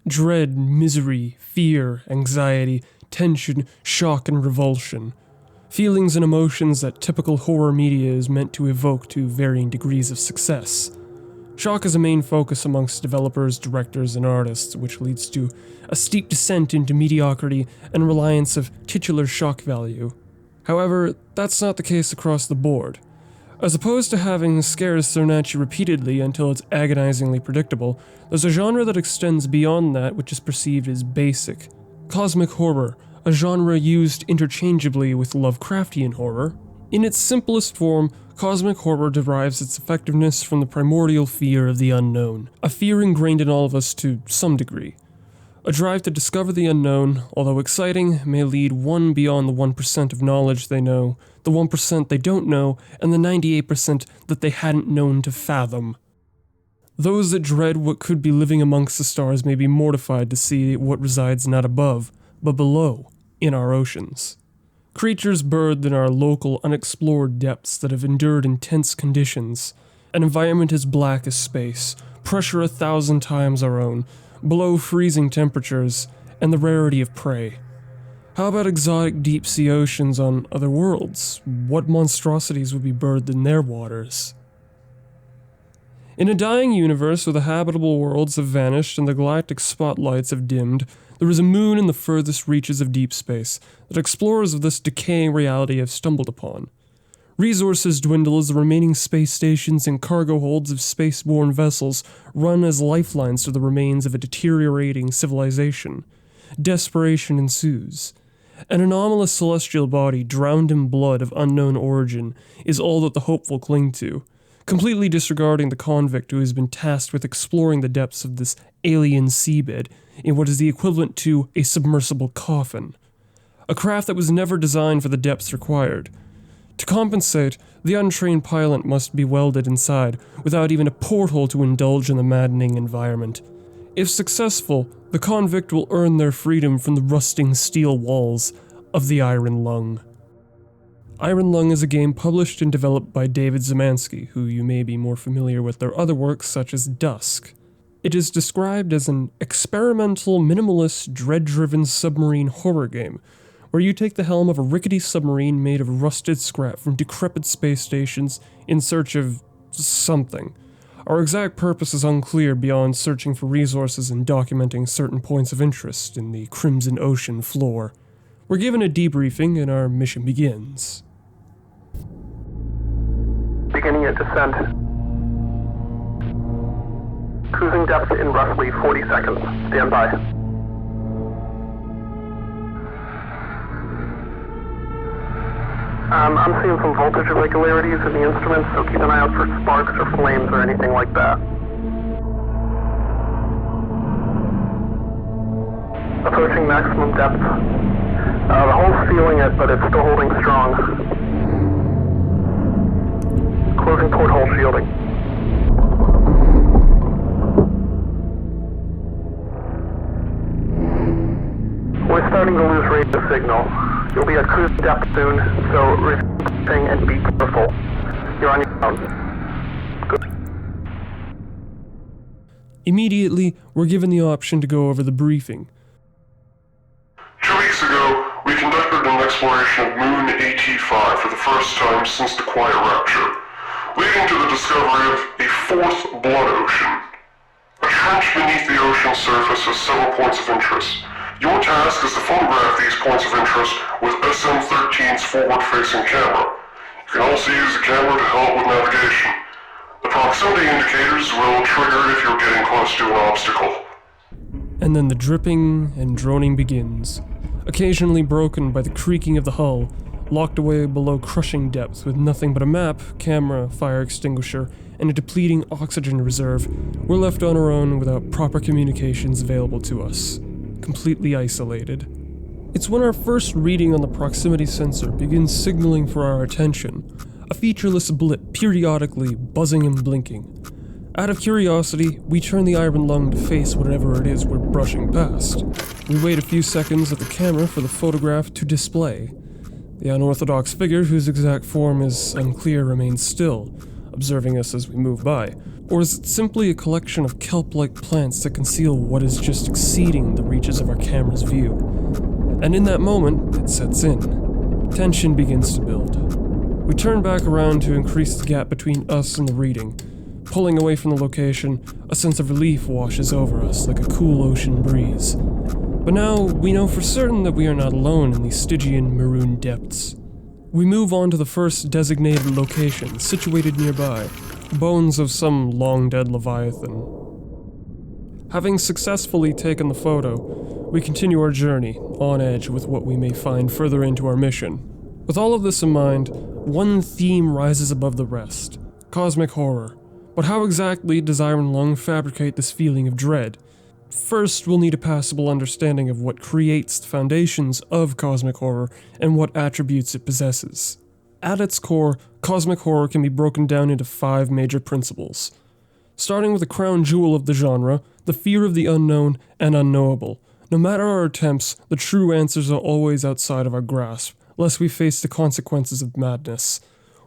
Dread, misery, fear, anxiety, tension, shock, and revulsion. Feelings and emotions that typical horror media is meant to evoke to varying degrees of success. Shock is a main focus amongst developers, directors, and artists, which leads to a steep descent into mediocrity and reliance of titular shock value. However, that's not the case across the board. As opposed to having scares thrown at you repeatedly until it's agonizingly predictable, there's a genre that extends beyond that which is perceived as basic. Cosmic horror, a genre used interchangeably with Lovecraftian horror. In its simplest form, cosmic horror derives its effectiveness from the primordial fear of the unknown, a fear ingrained in all of us to some degree. A drive to discover the unknown, although exciting, may lead one beyond the 1% of knowledge they know, the 1% they don't know, and the 98% that they hadn't known to fathom. Those that dread what could be living amongst the stars may be mortified to see what resides not above, but below, in our oceans. Creatures birthed in our local, unexplored depths that have endured intense conditions, an environment as black as space, pressure 1,000 times our own, below freezing temperatures, and the rarity of prey. How about exotic deep-sea oceans on other worlds? What monstrosities would be birthed in their waters? In a dying universe where the habitable worlds have vanished and the galactic spotlights have dimmed, there is a moon in the furthest reaches of deep space that explorers of this decaying reality have stumbled upon. Resources dwindle as the remaining space stations and cargo holds of spaceborne vessels run as lifelines to the remains of a deteriorating civilization. Desperation ensues. An anomalous celestial body drowned in blood of unknown origin is all that the hopeful cling to, completely disregarding the convict who has been tasked with exploring the depths of this alien seabed in what is the equivalent to a submersible coffin. A craft that was never designed for the depths required. To compensate, the untrained pilot must be welded inside, without even a porthole to indulge in the maddening environment. If successful, the convict will earn their freedom from the rusting steel walls of the Iron Lung. Iron Lung is a game published and developed by David Szymanski, who you may be more familiar with their other works such as Dusk. It is described as an experimental, minimalist, dread-driven submarine horror game, where you take the helm of a rickety submarine made of rusted scrap from decrepit space stations in search of something. Our exact purpose is unclear beyond searching for resources and documenting certain points of interest in the Crimson Ocean floor. We're given a debriefing and our mission begins. Beginning at descent. Cruising depth in roughly 40 seconds. Stand by. I'm seeing some voltage irregularities in the instruments, so keep an eye out for sparks or flames or anything like that. Approaching maximum depth. The hull's feeling it, but it's still holding strong. Closing porthole shielding. We're starting to lose radio signal. You'll be at cruise depth soon, so return and be careful. You're on your own. Good. Immediately, we're given the option to go over the briefing. 2 weeks ago, we conducted an exploration of Moon AT5 for the first time since the Quiet Rapture, leading to the discovery of a fourth blood ocean. A trench beneath the ocean surface has several points of interest. Your task is to photograph these points of interest with SM-13's forward-facing camera. You can also use the camera to help with navigation. The proximity indicators will trigger if you're getting close to an obstacle. And then the dripping and droning begins, occasionally broken by the creaking of the hull, locked away below crushing depth with nothing but a map, camera, fire extinguisher, and a depleting oxygen reserve. We're left on our own without proper communications available to us. Completely isolated. It's when our first reading on the proximity sensor begins signaling for our attention, a featureless blip periodically buzzing and blinking. Out of curiosity, we turn the iron lung to face whatever it is we're brushing past. We wait a few seconds at the camera for the photograph to display. The unorthodox figure, whose exact form is unclear, remains still, observing us as we move by. Or is it simply a collection of kelp-like plants that conceal what is just exceeding the reaches of our camera's view? And in that moment, it sets in. Tension begins to build. We turn back around to increase the gap between us and the reading. Pulling away from the location, a sense of relief washes over us like a cool ocean breeze. But now, we know for certain that we are not alone in these Stygian maroon depths. We move on to the first designated location, situated nearby, the bones of some long-dead leviathan. Having successfully taken the photo, we continue our journey, on edge with what we may find further into our mission. With all of this in mind, one theme rises above the rest: cosmic horror. But how exactly does Iron Lung fabricate this feeling of dread? First, we'll need a passable understanding of what creates the foundations of cosmic horror and what attributes it possesses. At its core, cosmic horror can be broken down into 5 major principles. Starting with the crown jewel of the genre, the fear of the unknown and unknowable. No matter our attempts, the true answers are always outside of our grasp, lest we face the consequences of madness.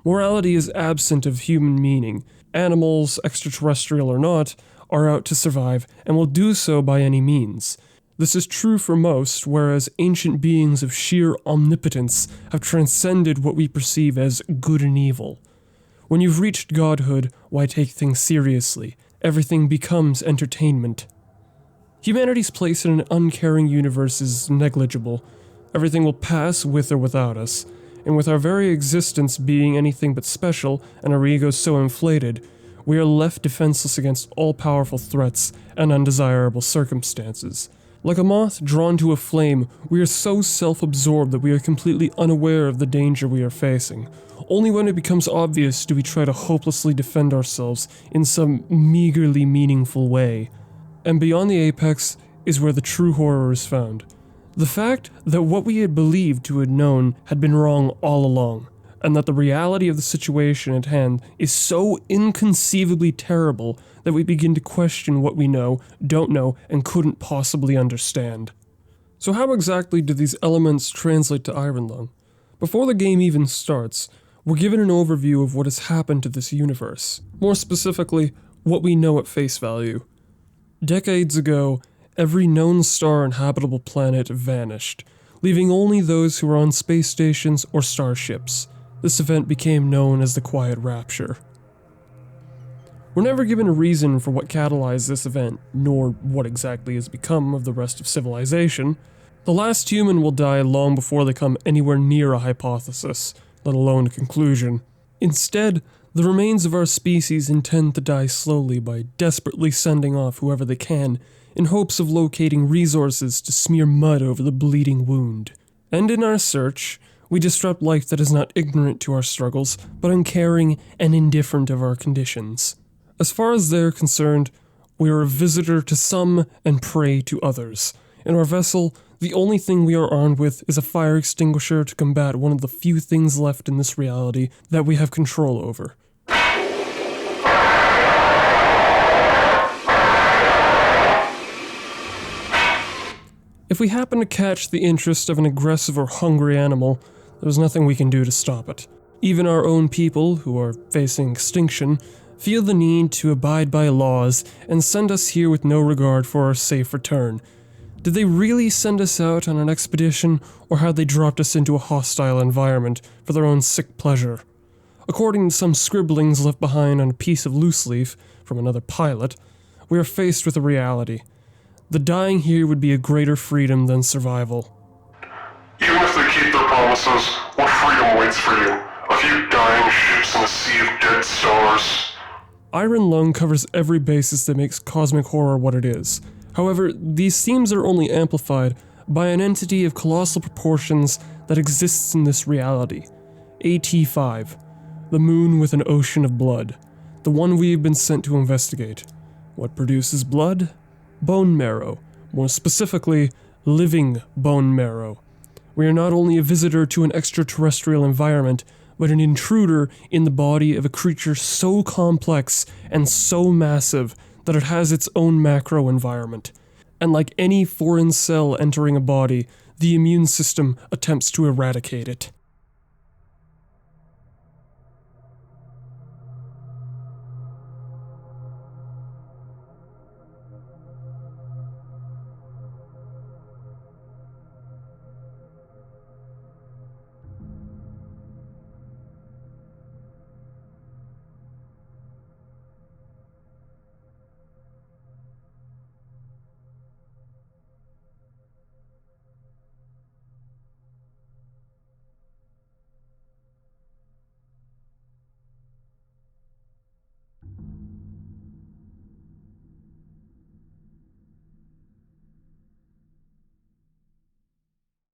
Morality is absent of human meaning. Animals, extraterrestrial or not, are out to survive and will do so by any means. This is true for most, whereas ancient beings of sheer omnipotence have transcended what we perceive as good and evil. When you've reached godhood, why take things seriously? Everything becomes entertainment. Humanity's place in an uncaring universe is negligible. Everything will pass with or without us. And with our very existence being anything but special and our egos so inflated, we are left defenseless against all-powerful threats and undesirable circumstances. Like a moth drawn to a flame, we are so self-absorbed that we are completely unaware of the danger we are facing. Only when it becomes obvious do we try to hopelessly defend ourselves in some meagerly meaningful way. And beyond the apex is where the true horror is found. The fact that what we had believed to have known had been wrong all along, and that the reality of the situation at hand is so inconceivably terrible that we begin to question what we know, don't know, and couldn't possibly understand. So how exactly do these elements translate to Iron Lung? Before the game even starts, we're given an overview of what has happened to this universe. More specifically, what we know at face value. Decades ago, every known star and habitable planet vanished, leaving only those who were on space stations or starships. This event became known as the Quiet Rapture. We're never given a reason for what catalyzed this event, nor what exactly has become of the rest of civilization. The last human will die long before they come anywhere near a hypothesis, let alone a conclusion. Instead, the remains of our species intend to die slowly by desperately sending off whoever they can, in hopes of locating resources to smear mud over the bleeding wound. And in our search, we disrupt life that is not ignorant to our struggles, but uncaring and indifferent of our conditions. As far as they're concerned, we are a visitor to some and prey to others. In our vessel, the only thing we are armed with is a fire extinguisher to combat one of the few things left in this reality that we have control over. If we happen to catch the interest of an aggressive or hungry animal, there's nothing we can do to stop it. Even our own people, who are facing extinction, feel the need to abide by laws and send us here with no regard for our safe return. Did they really send us out on an expedition, or had they dropped us into a hostile environment for their own sick pleasure? According to some scribblings left behind on a piece of loose leaf from another pilot, we are faced with a reality. The dying here would be a greater freedom than survival. Even if they keep their promises, what freedom waits for you? A few dying ships in a sea of dead stars. Iron Lung covers every basis that makes cosmic horror what it is. However, these themes are only amplified by an entity of colossal proportions that exists in this reality. AT-5, the moon with an ocean of blood, the one we have been sent to investigate. What produces blood? Bone marrow, more specifically, living bone marrow. We are not only a visitor to an extraterrestrial environment, but an intruder in the body of a creature so complex and so massive that it has its own macro environment. And like any foreign cell entering a body, the immune system attempts to eradicate it.